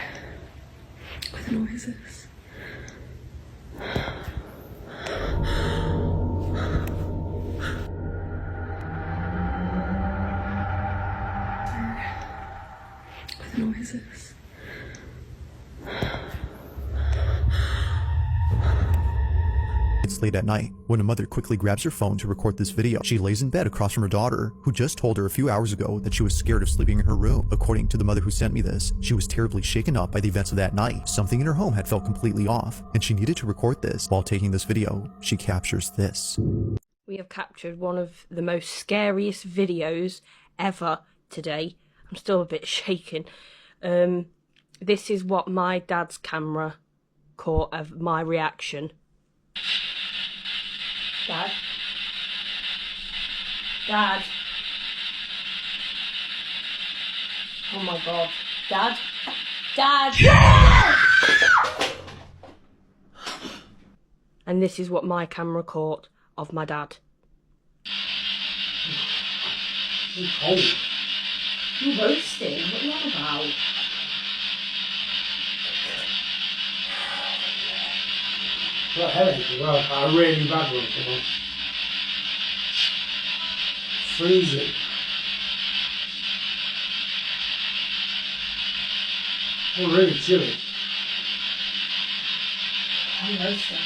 with noises. With noises. It's late at night when a mother quickly grabs her phone to record this video. She lays in bed across from her daughter, who just told her a few hours ago that she was scared of sleeping in her room. According to the mother who sent me this, she was terribly shaken up by the events of that night. Something in her home had felt completely off, and she needed to record this. While taking this video, she captures this. We have captured one of the most scariest videos ever today. I'm still a bit shaken. This is what my dad's camera caught of my reaction. Dad? Dad? Oh my god. Dad? Dad! Yeah! And this is what my camera caught of my dad. You cold. You roasting? What are you on about? Got a headache as well. A really bad one, you know. Freezing. I'm really chilly. I'm roasting.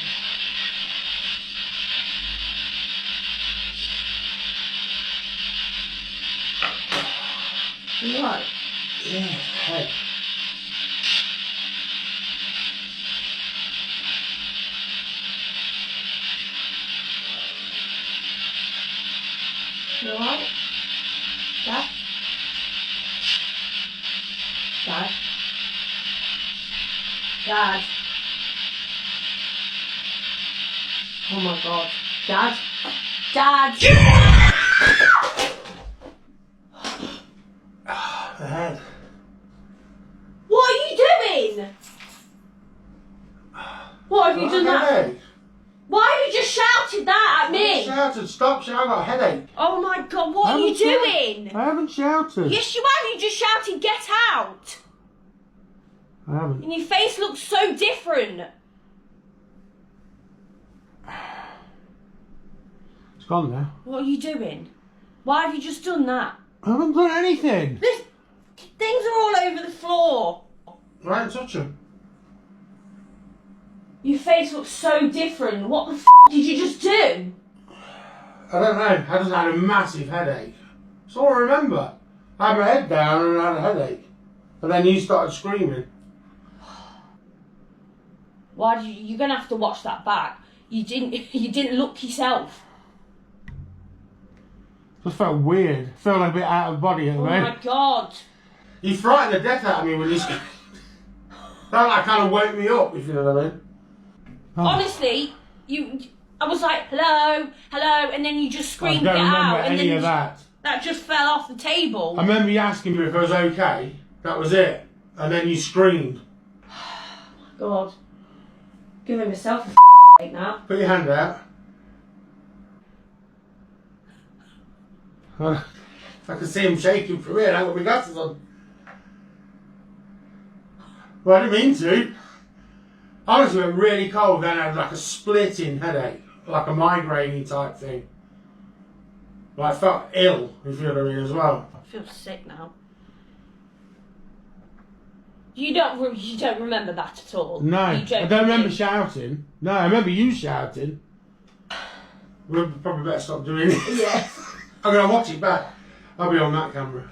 You what? Yeah, head. You alright? Dad? Dad? Dad? Oh my god. Dad? Dad! The head. What are you doing? What have you done that? Why are you just shouting? shouted that at me. I shouted, stop shouting, I've got a headache. Oh my God, what are you doing? I haven't shouted. Yes, you have. You just shouted, get out. I haven't. And your face looks so different. It's gone now. What are you doing? Why have you just done that? I haven't done anything. This, things are all over the floor. I didn't touch them. Your face looks so different. What the f*** did you just do? I don't know. I just had a massive headache. That's all I remember. I had my head down and I had a headache. And then you started screaming. Why did you? You're gonna have to watch that back. You didn't look yourself. Just felt weird. Felt like a bit out of body at the moment. Oh my God. You frightened the death out of me when you screamed. That kind of woke me up, if you know what I mean. Oh. Honestly, I was like, hello, hello, and then you just screamed it out. I don't remember and any then of that. That just fell off the table. I remember you asking me if I was okay. That was it. And then you screamed. God. Giving myself a right now. Put your hand out. I can see him shaking from here. I haven't got my glasses on. Well, I didn't mean to. Honestly, I'm really cold. Then I had like a splitting headache, like a migraine type thing. Like I felt ill, if you know what I mean, as well. I feel sick now. You don't remember that at all? No, I don't remember shouting. No, I remember you shouting. We probably better stop doing it. Yeah. I'm going to watch it back. I'll be on that camera.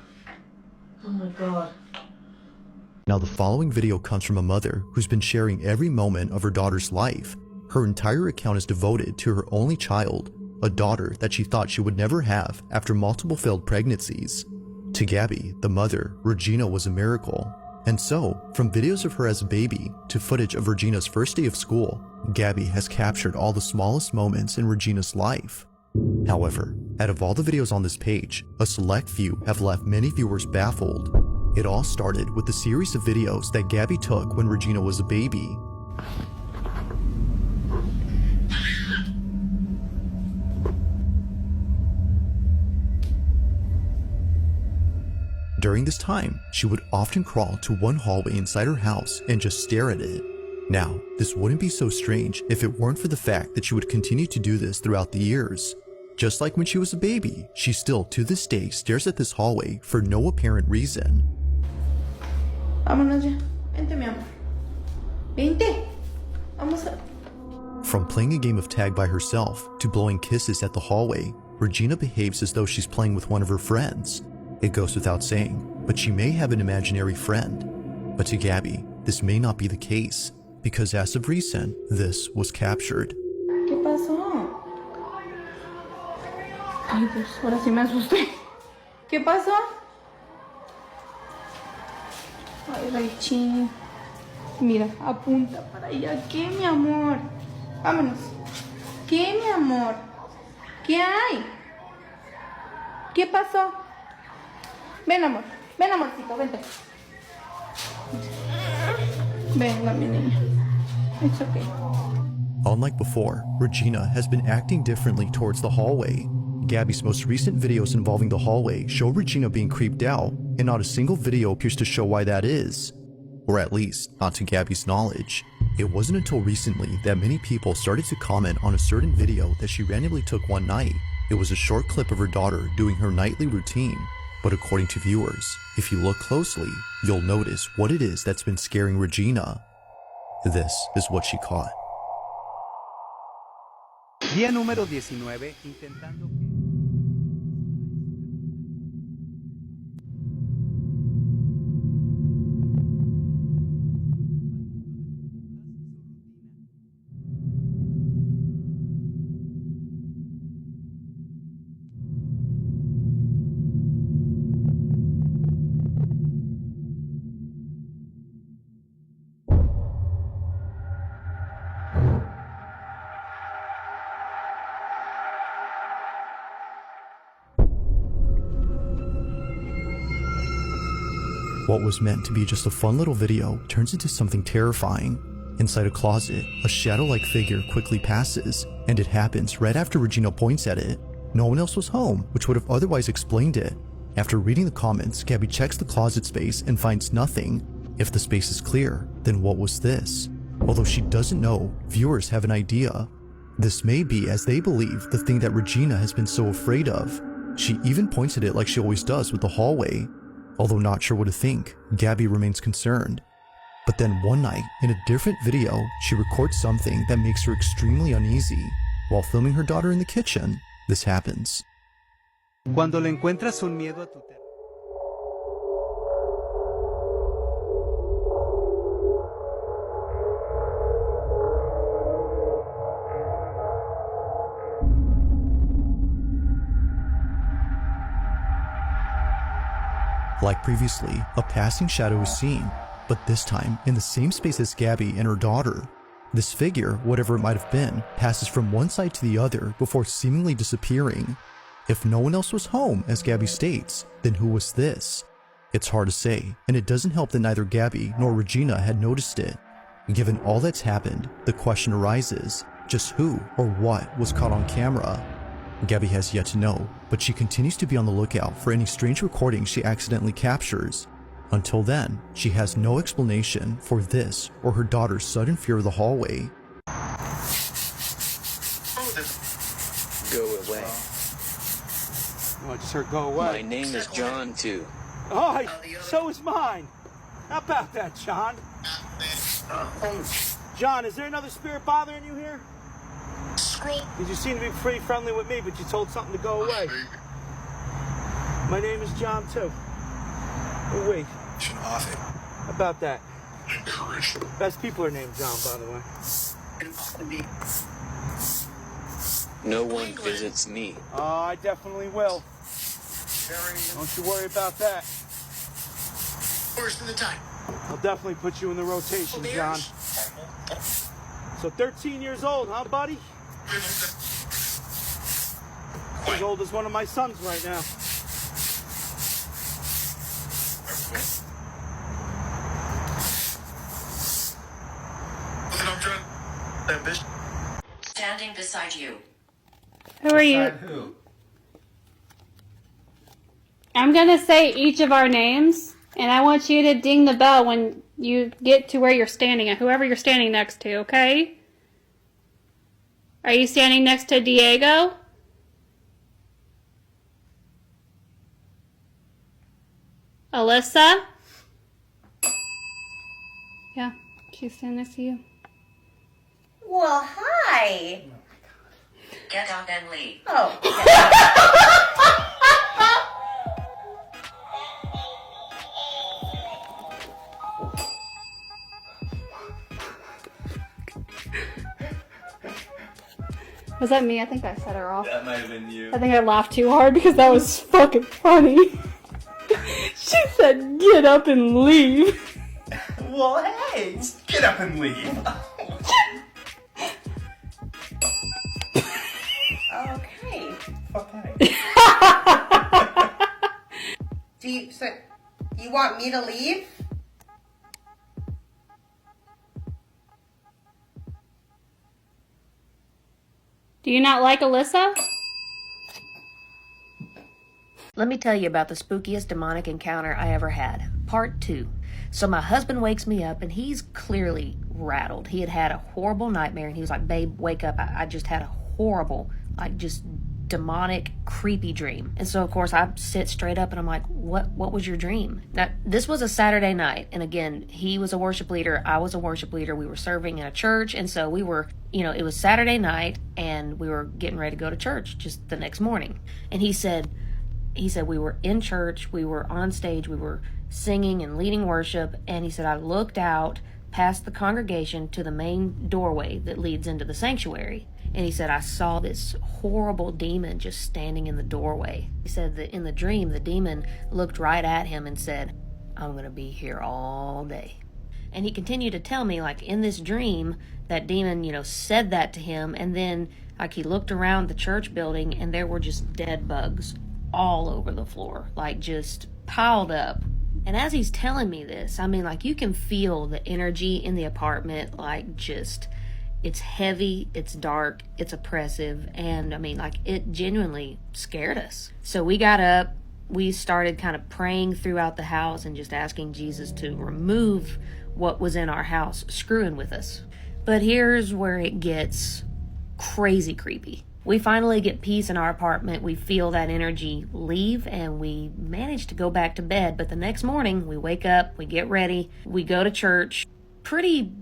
Oh my God. Now the following video comes from a mother who's been sharing every moment of her daughter's life. Her entire account is devoted to her only child, a daughter that she thought she would never have after multiple failed pregnancies. To Gabby, the mother, Regina was a miracle. And so, from videos of her as a baby to footage of Regina's first day of school, Gabby has captured all the smallest moments in Regina's life. However, out of all the videos on this page, a select few have left many viewers baffled. It all started with a series of videos that Gabby took when Regina was a baby. During this time, she would often crawl to one hallway inside her house and just stare at it. Now, this wouldn't be so strange if it weren't for the fact that she would continue to do this throughout the years. Just like when she was a baby, she still to this day stares at this hallway for no apparent reason. Vámonos ya. Vente, mi amor. Vente. Vamos a... From playing a game of tag by herself to blowing kisses at the hallway, Regina behaves as though she's playing with one of her friends. It goes without saying, but she may have an imaginary friend. But to Gabby, this may not be the case, because as of recent, this was captured. ¿Qué pasó? Ay, Dios, ahora sí me asusté. ¿Qué pasó? Ay, Raichi. Mira, apunta para allá. ¿Qué, mi amor? Vámonos. ¿Qué, mi amor? ¿Qué hay? ¿Qué pasó? Ven, amor. Ven, amorcito, vente. Venga, mi niña. It's okay. Unlike before, Regina has been acting differently towards the hallway. Gabby's most recent videos involving the hallway show Regina being creeped out, and not a single video appears to show why that is. Or at least, not to Gabby's knowledge. It wasn't until recently that many people started to comment on a certain video that she randomly took one night. It was a short clip of her daughter doing her nightly routine. But according to viewers, if you look closely, you'll notice what it is that's been scaring Regina. This is what she caught. Día número 19, intentando... What was meant to be just a fun little video turns into something terrifying. Inside a closet, a shadow-like figure quickly passes, and it happens right after Regina points at it. No one else was home, which would have otherwise explained it. After reading the comments, Gabby checks the closet space and finds nothing. If the space is clear, then what was this? Although she doesn't know, viewers have an idea. This may be, as they believe, the thing that Regina has been so afraid of. She even points at it like she always does with the hallway. Although not sure what to think, Gabby remains concerned. But then one night, in a different video, she records something that makes her extremely uneasy. While filming her daughter in the kitchen, this happens. Cuando le encuentras un miedo a tu Like previously, a passing shadow is seen, but this time in the same space as Gabby and her daughter. This figure, whatever it might have been, passes from one side to the other before seemingly disappearing. If no one else was home, as Gabby states, then who was this? It's hard to say, and it doesn't help that neither Gabby nor Regina had noticed it. Given all that's happened, the question arises, just who or what was caught on camera? Gabby has yet to know, but she continues to be on the lookout for any strange recordings she accidentally captures. Until then, she has no explanation for this or her daughter's sudden fear of the hallway. Go away. Oh, I just heard go away. My name is John, too. Oh, so is mine. How about that, John? John, is there another spirit bothering you here? Did you seem to be pretty friendly with me, but you told something to go away? My name is John, too. Oh, wait. How about that? Best people are named John, by the way. No one visits me. Oh, I definitely will. Don't you worry about that. Worse than the time. I'll definitely put you in the rotation, John. So 13 years old, huh, buddy? As old as one of my sons right now. Standing beside you. Who are you? Who? I'm gonna say each of our names, and I want you to ding the bell when you get to where you're standing at, whoever you're standing next to, okay? Are you standing next to Diego? Alyssa? Yeah, she's standing next to you. Well, hi. Get up and leave. Oh. Was that me? I think I set her off. That might have been you. I think I laughed too hard because that was fucking funny. She said, get up and leave. Well, hey, get up and leave. Okay. So you want me to leave? Do you not like Alyssa? Let me tell you about the spookiest demonic encounter I ever had. Part 2. So my husband wakes me up and he's clearly rattled. He had had a horrible nightmare and he was like, babe, wake up. I just had a horrible, like just demonic, creepy dream. And so of course I sit straight up and I'm like, what was your dream? Now, this was a Saturday night. And again, he was a worship leader. I was a worship leader. We were serving in a church. And so we were, it was Saturday night and we were getting ready to go to church just the next morning. And he said we were in church, we were on stage, we were singing and leading worship, and he said I looked out past the congregation to the main doorway that leads into the sanctuary, and he said I saw this horrible demon just standing in the doorway. He said that in the dream the demon looked right at him and said, I'm gonna be here all day. And he continued to tell me, like, in this dream that demon said that to him, and then like he looked around the church building and there were just dead bugs all over the floor, like just piled up And as he's telling me this, I mean, like, you can feel the energy in the apartment, like, just, it's heavy, it's dark, it's oppressive, and I mean, like, it genuinely scared us. So we got up, we started kind of praying throughout the house and just asking Jesus to remove what was in our house screwing with us. But here's where it gets crazy creepy. We finally get peace in our apartment. We feel that energy leave and we manage to go back to bed. But the next morning we wake up, we get ready, we go to church. Pretty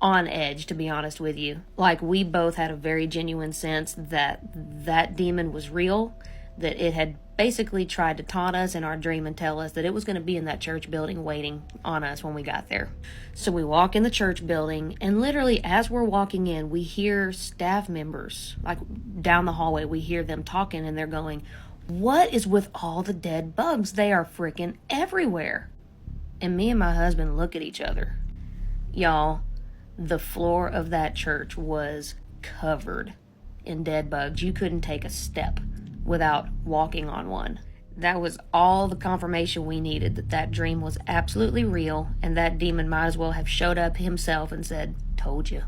on edge, to be honest with you. Like, we both had a very genuine sense that that demon was real, that it had basically tried to taunt us in our dream and tell us that it was going to be in that church building waiting on us when we got there. So we walk in the church building, and literally as we're walking in, we hear staff members, like down the hallway, we hear them talking, and they're going, "What is with all the dead bugs? They are freaking everywhere." And me and my husband look at each other. Y'all, the floor of that church was covered in dead bugs. You couldn't take a step without walking on one. That was all the confirmation we needed that that dream was absolutely real, and that demon might as well have showed up himself and said, "Told you."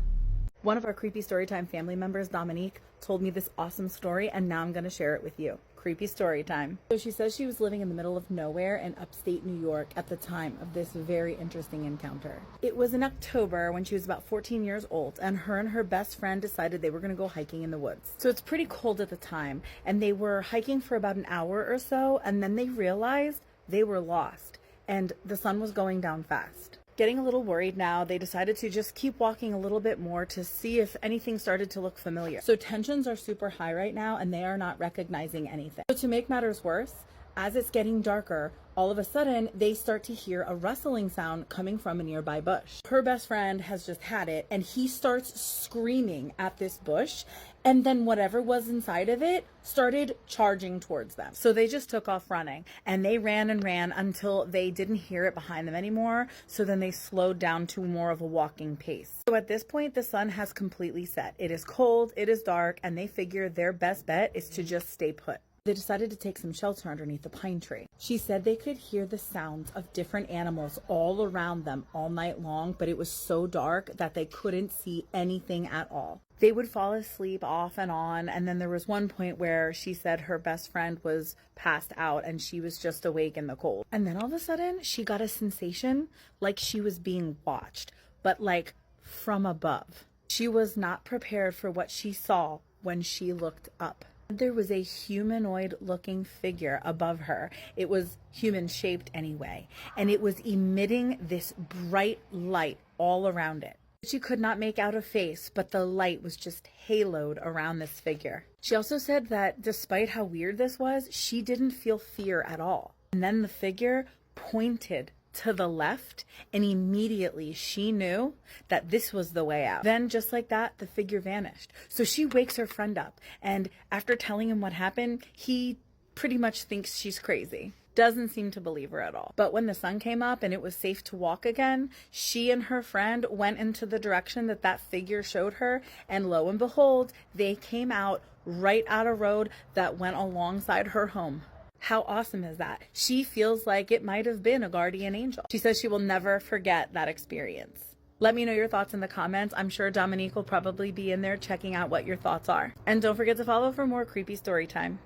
One of our Creepy Storytime family members, Dominique, told me this awesome story, and now I'm going to share it with you. Creepy story time. So she says she was living in the middle of nowhere in upstate New York at the time of this very interesting encounter. It was in October when she was about 14 years old, and her best friend decided they were going to go hiking in the woods. So it's pretty cold at the time, and they were hiking for about an hour or so, and then they realized they were lost, and the sun was going down fast. Getting a little worried now, they decided to just keep walking a little bit more to see if anything started to look familiar. So tensions are super high right now, and they are not recognizing anything. So to make matters worse, as it's getting darker, all of a sudden they start to hear a rustling sound coming from a nearby bush. Her best friend has just had it, and he starts screaming at this bush, and then whatever was inside of it started charging towards them. So they just took off running, and they ran and ran until they didn't hear it behind them anymore. So then they slowed down to more of a walking pace. So at this point, the sun has completely set. It is cold, it is dark, and they figure their best bet is to just stay put. They decided to take some shelter underneath a pine tree. She said they could hear the sounds of different animals all around them all night long, but it was so dark that they couldn't see anything at all. They would fall asleep off and on, and then there was one point where she said her best friend was passed out and she was just awake in the cold. And then all of a sudden, she got a sensation like she was being watched, but like from above. She was not prepared for what she saw when she looked up. There was a humanoid-looking figure above her. It was human-shaped anyway, and it was emitting this bright light all around it. She could not make out a face, but the light was just haloed around this figure. She also said that despite how weird this was, she didn't feel fear at all. And then the figure pointed to the left, and immediately she knew that this was the way out. Then just like that, the figure vanished. So she wakes her friend up, and after telling him what happened, he pretty much thinks she's crazy. Doesn't seem to believe her at all. But when the sun came up and it was safe to walk again, she and her friend went into the direction that that figure showed her, and lo and behold, they came out right at a road that went alongside her home. How awesome is that? She feels like it might have been a guardian angel. She says she will never forget that experience. Let me know your thoughts in the comments. I'm sure Dominique will probably be in there checking out what your thoughts are. And don't forget to follow for more creepy story time.